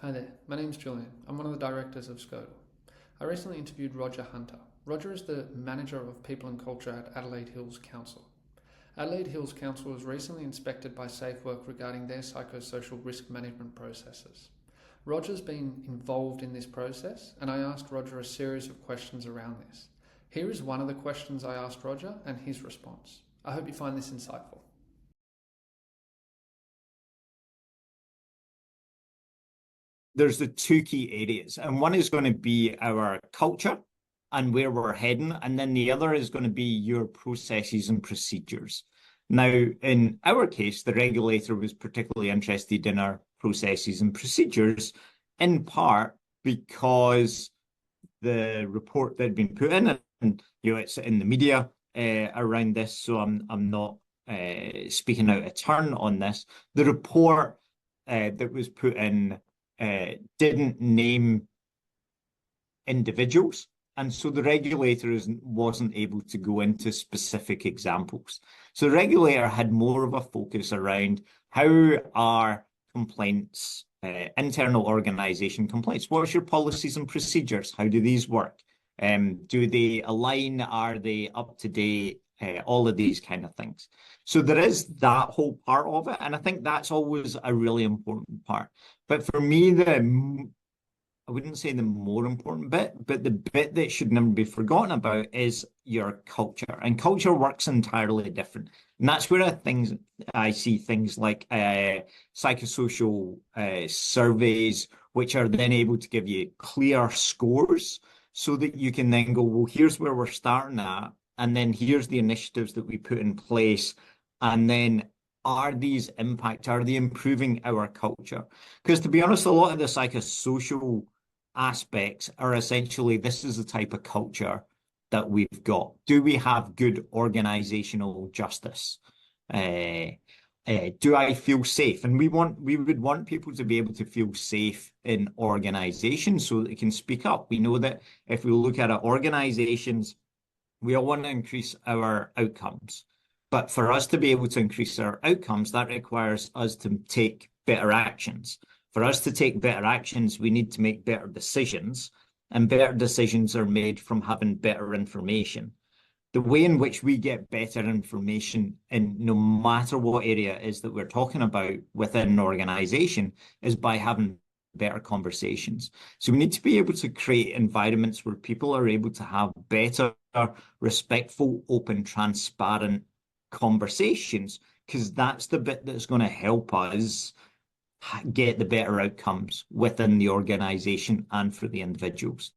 Hi there, my name's Julian. I'm one of the directors of SCOTL. I recently interviewed Roger Hunter. Roger is the manager of people and culture at Adelaide Hills Council. Adelaide Hills Council was recently inspected by SafeWork regarding their psychosocial risk management processes. Roger's been involved in this process, and I asked Roger a series of questions around this. Here is one of the questions I asked Roger and his response. I hope you find this insightful. There's the two key areas, and one is going to be our culture and where we're heading, and then the other is going to be your processes and procedures. Now, in our case, the regulator was particularly interested in our processes and procedures, in part because the report that had been put in, and it's in the media around this, so I'm not speaking out of turn on this. The report that was put in didn't name individuals, and so the regulator wasn't able to go into specific examples. So the regulator had more of a focus around how are complaints, internal organisation complaints, what's your policies and procedures, how do these work? Do they align? Are they up to date? All of these kind of things. So there is that whole part of it, and I think that's always a really important part. But for me, I wouldn't say the more important bit, but the bit that should never be forgotten about is your culture. And culture works entirely different. And that's where I see things like psychosocial surveys, which are then able to give you clear scores so that you can then go, well, here's where we're starting at. And then here's the initiatives that we put in place. And then are they improving our culture? Because to be honest, a lot of the psychosocial aspects are essentially, this is the type of culture that we've got. Do we have good organizational justice? Do I feel safe? And we would want people to be able to feel safe in organizations so that they can speak up. We know that if we look at our organizations, we all want to increase our outcomes. But for us to be able to increase our outcomes, that requires us to take better actions. For us to take better actions, we need to make better decisions, and better decisions are made from having better information. The way in which we get better information in no matter what area it is that we're talking about within an organization is by having better conversations. So we need to be able to create environments where people are able to have better, respectful, open, transparent conversations, because that's the bit that's going to help us get the better outcomes within the organization and for the individuals.